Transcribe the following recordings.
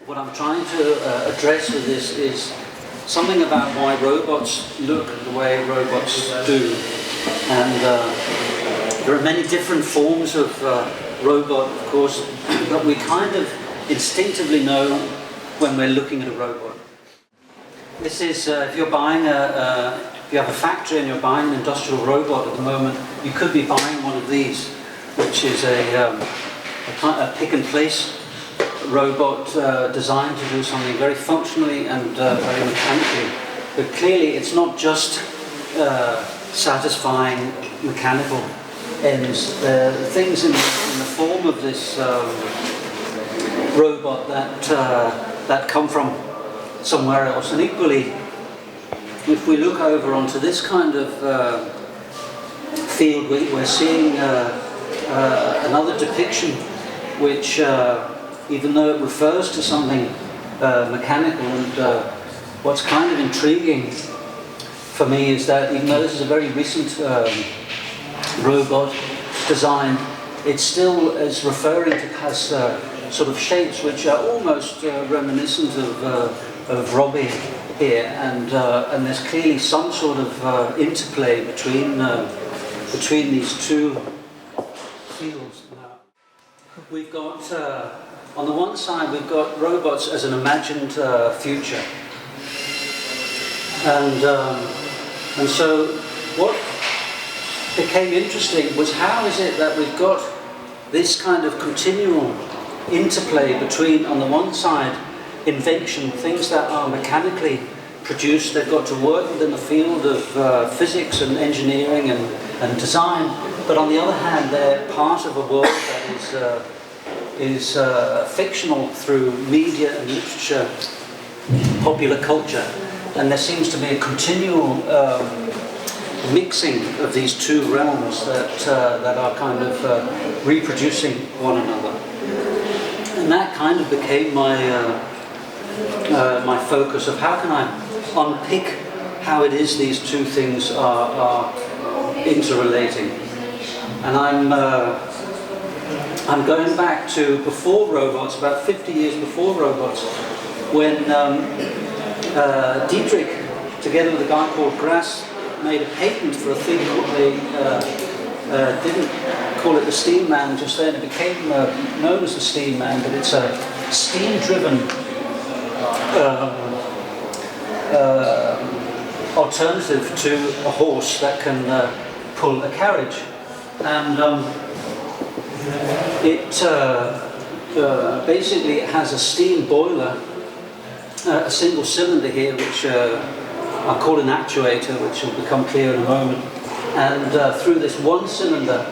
What I'm trying to address with this is something about why robots look the way robots do. And there are many different forms of robot, of course, but we kind of instinctively know when we're looking at a robot. This is, if you're buying if you have a factory and you're buying an industrial robot at the moment, you could be buying one of these, which is a pick-and-place robot designed to do something very functionally and very mechanically. But clearly it's not just satisfying mechanical ends. There are things in the form of this robot that come from somewhere else. And equally, if we look over onto this kind of field, we're seeing another depiction which, even though it refers to something mechanical, and what's kind of intriguing for me is that even though this is a very recent robot design, it still is referring to, has sort of shapes which are almost reminiscent of Robbie here, and there's clearly some sort of interplay between these two fields. We've got, on the one side, we've got robots as an imagined future, and so what became interesting was how is it that we've got this kind of continual interplay between, on the one side, invention, things that are mechanically produced, they've got to work within the field of physics and engineering and design, but on the other hand they're part of a world that is fictional through media and literature, popular culture, and there seems to be a continual mixing of these two realms that are kind of reproducing one another. And that kind of became my my focus of how can I unpick how it is these two things are interrelating. And I'm going back to before robots, about 50 years before robots, when Dietrich, together with a guy called Grass, made a patent for a thing that they didn't call it the Steam Man just then. It became known as the Steam Man, but it's a steam-driven alternative to a horse that can pull a carriage. And basically it has a steam boiler, a single cylinder here, which I'll call an actuator, which will become clear in a moment. And through this one cylinder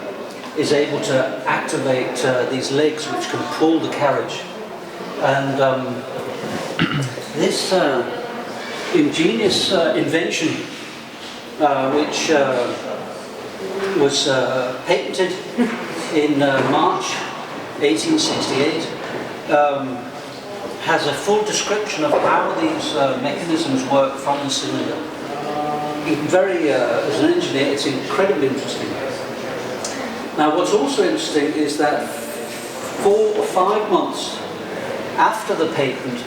is able to activate these legs which can pull the carriage. And this ingenious invention, which was patented in March 1868, has a full description of how these mechanisms work from the cylinder. Very, as an engineer, it's incredibly interesting. Now, what's also interesting is that 4 or 5 months after the patent,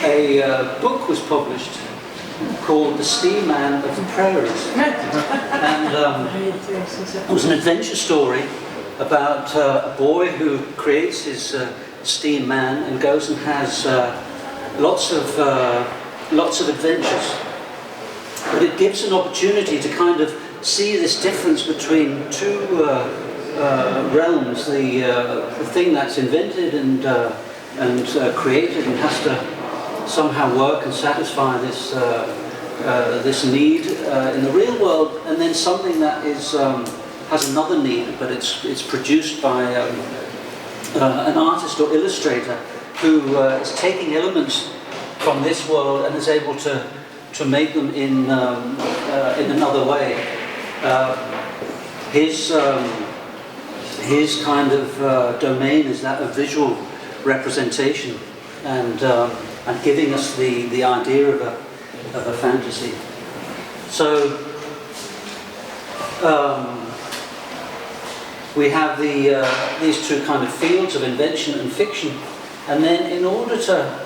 a book was published called The Steam Man of the Prairies. And it was an adventure story about a boy who creates his steam man and goes and has lots of adventures. But it gives an opportunity to kind of see this difference between two realms, the thing that's invented and created and has to somehow work and satisfy this this need in the real world, and then something that is has another need, but it's produced by an artist or illustrator who is taking elements from this world and is able to make them in another way. His kind of domain is that of visual representation, and giving us the idea of a fantasy. So we have these two kind of fields of invention and fiction, And then in order to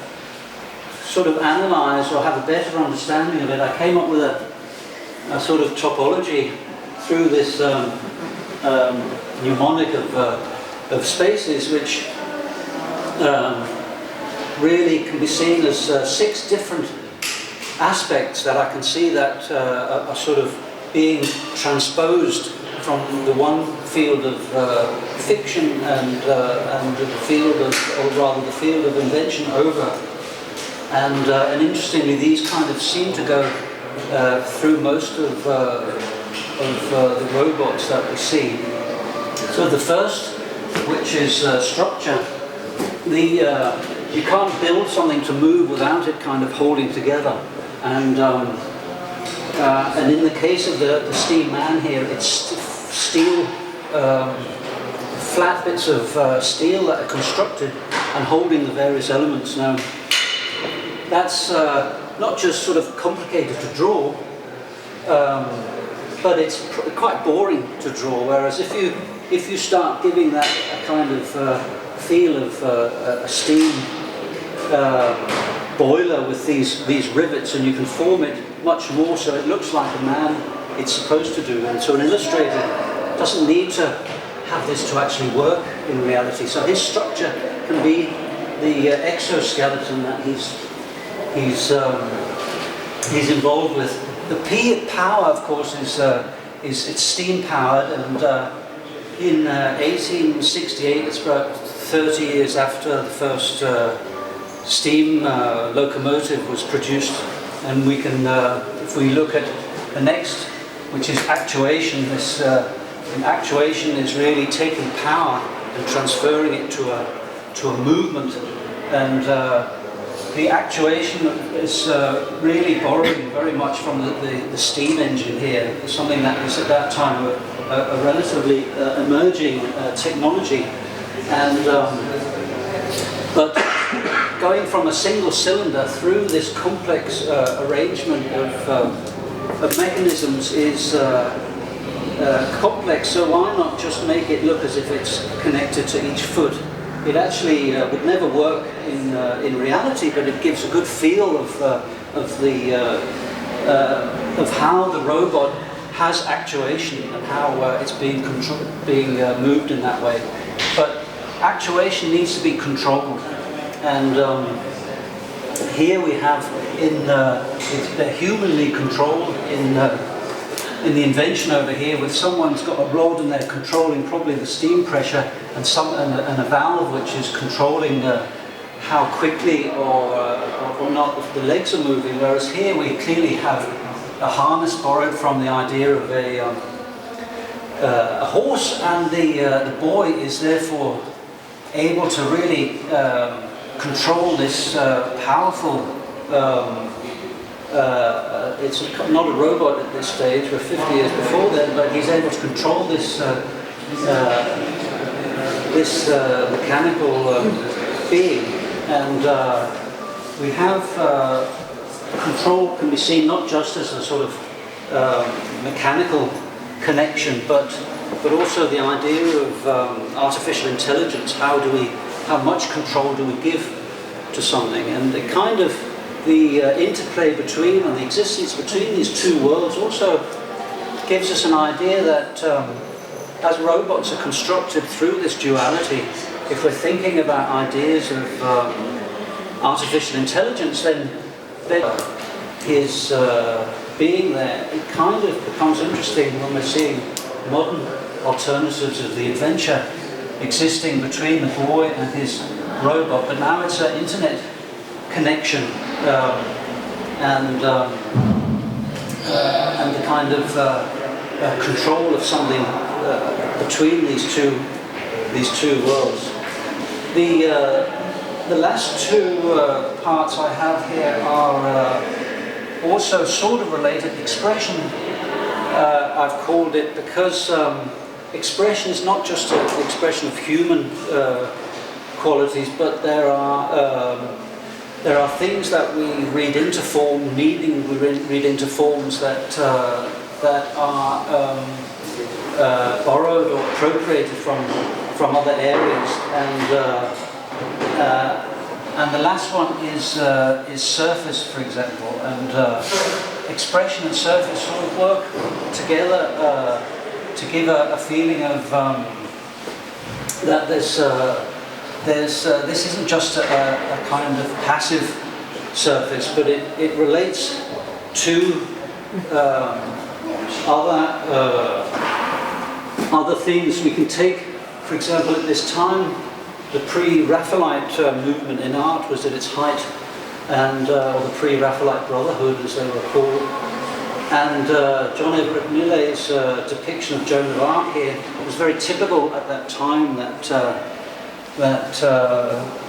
sort of analyze or have a better understanding of it, I came up with a sort of topology through this mnemonic of spaces, which really can be seen as 6 different aspects that I can see that are sort of being transposed from the one field of fiction and the field of, or rather the field of invention over. And interestingly, these kind of seem to go through most of the robots that we see. So the first, which is structure, you can't build something to move without it kind of holding together. And in the case of the steam man here, it's steel, flat bits of steel that are constructed and holding the various elements. Now, that's not just sort of complicated to draw, but it's quite boring to draw. Whereas if you start giving that a kind of feel of a steam boiler with these rivets, and you can form it much more so it looks like a man it's supposed to do. And so an illustrator doesn't need to have this to actually work in reality. So his structure can be the exoskeleton that he's involved with. The P power, of course, is it's steam powered, and in 1868, it's about 30 years after the first steam locomotive was produced, and we can, if we look at the next, which is actuation, this actuation is really taking power and transferring it to a movement, and the actuation is really borrowing very much from the steam engine here, something that was at that time a relatively emerging technology, and but going from a single cylinder through this complex arrangement of mechanisms is complex, so why not just make it look as if it's connected to each foot? It actually would never work in reality, but it gives a good feel of how the robot has actuation and how it's being moved in that way. But actuation needs to be controlled, and here we have they're humanly controlled in the invention over here, with someone's got a rod and they're controlling probably the steam pressure, and a valve which is controlling how quickly or not the legs are moving. Whereas here we clearly have a harness borrowed from the idea of a horse, and the boy is therefore able to really control this powerful. It's not a robot at this stage, we're 50 years before then, but he's able to control this mechanical being. And we have control can be seen not just as a sort of mechanical connection, but also the idea of artificial intelligence. How much control do we give to something? And it kind of the interplay between and the existence between these two worlds also gives us an idea that as robots are constructed through this duality, if we're thinking about ideas of artificial intelligence, then his being there, it kind of becomes interesting when we're seeing modern alternatives of the adventure existing between the boy and his robot, but now it's an internet connection and the kind of control of something between these two worlds. The last two parts I have here are also sort of related. Expression, I've called it, because expression is not just an expression of human qualities, but there are things that we read into form, meaning we read into forms that are borrowed or appropriated from other areas, And the last one is surface, for example, and expression and surface sort of work together to give a feeling of that this isn't just a kind of passive surface, but it relates to other things. We can take, for example, at this time, the pre-Raphaelite movement in art was at its height, and or the pre-Raphaelite Brotherhood, as they were called. And John Everett Millet's depiction of Joan of Arc here was very typical at that time, that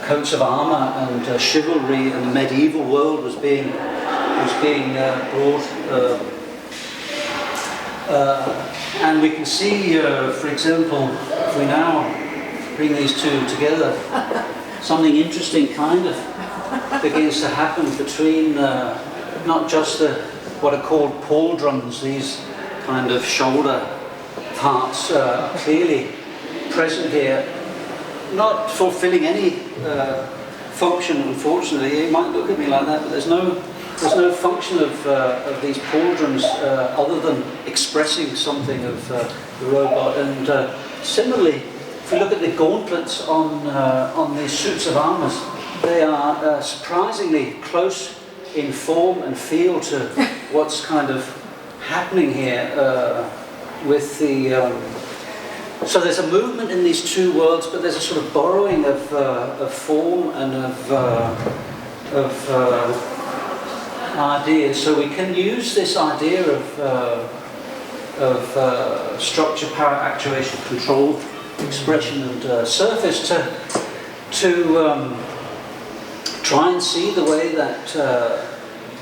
coats of armour and chivalry and the medieval world was being brought. And we can see, for example, if we now bring these two together, something interesting kind of begins to happen between not just what are called pauldrons, these kind of shoulder parts clearly present here, not fulfilling any function, unfortunately. You might look at me like that, but there's no function of these pauldrons other than expressing something of the robot. And similarly, if we look at the gauntlets on these suits of armour, they are surprisingly close in form and feel to what's kind of happening here with the... So there's a movement in these two worlds, but there's a sort of borrowing of form and of ideas. So we can use this idea of structure, power, actuation, control, expression, and surface to try and see the way that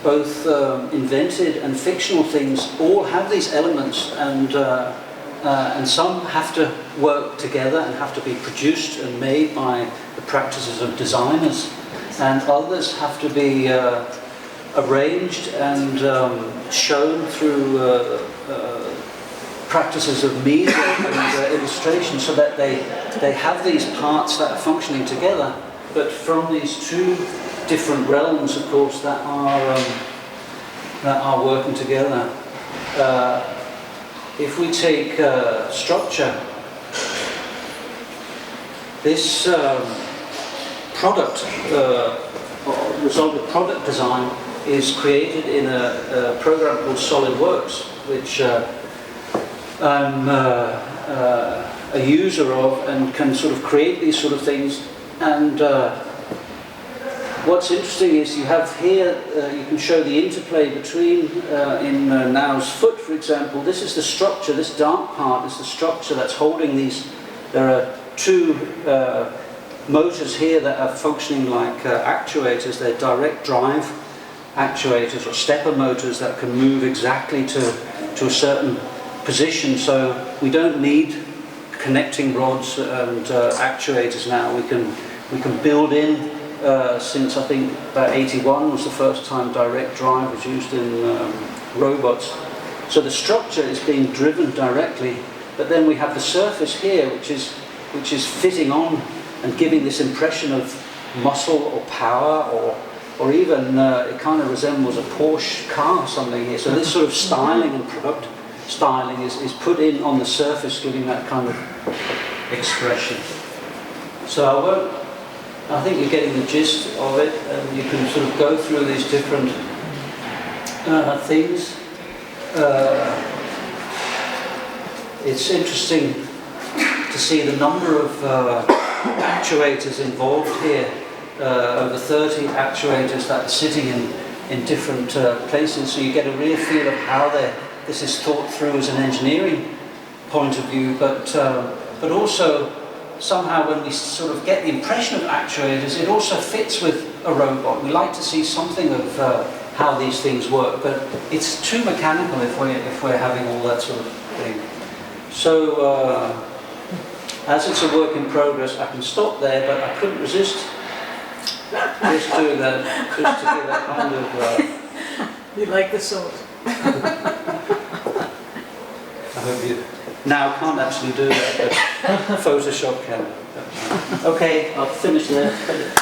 both invented and fictional things all have these elements, and some have to work together and have to be produced and made by the practices of designers, and others have to be arranged and shown through practices of media and illustration, so that they have these parts that are functioning together, but from these two different realms, of course, that are working together. If we take structure, this product, result of product design, is created in a program called SolidWorks, which I'm a user of, and can sort of create these sort of things. And what's interesting is you have here, you can show the interplay between, in Nau's foot, for example, this is the structure, this dark part is the structure that's holding these. There are two motors here that are functioning like actuators. They're direct drive actuators or stepper motors that can move exactly to a certain position. So we don't need connecting rods and actuators now. We can build in, since I think about 81 was the first time direct drive was used in robots. So the structure is being driven directly, but then we have the surface here, which is fitting on and giving this impression of muscle or power, or even it kind of resembles a Porsche car or something here. So this sort of styling and product styling is put in on the surface, giving that kind of expression. So I think you're getting the gist of it, and you can sort of go through these different things. It's interesting to see the number of actuators involved here, over 30 actuators that are sitting in different places, so you get a real feel of how this is thought through as an engineering point of view, but also somehow when we sort of get the impression of actuators, it also fits with a robot. We like to see something of how these things work, but it's too mechanical if we're having all that sort of thing. So as it's a work in progress, I can stop there, but I couldn't resist just doing that, just to give that kind of... You like the sword. I hope you... now can't actually do that, but Photoshop can. Okay, I'll finish there.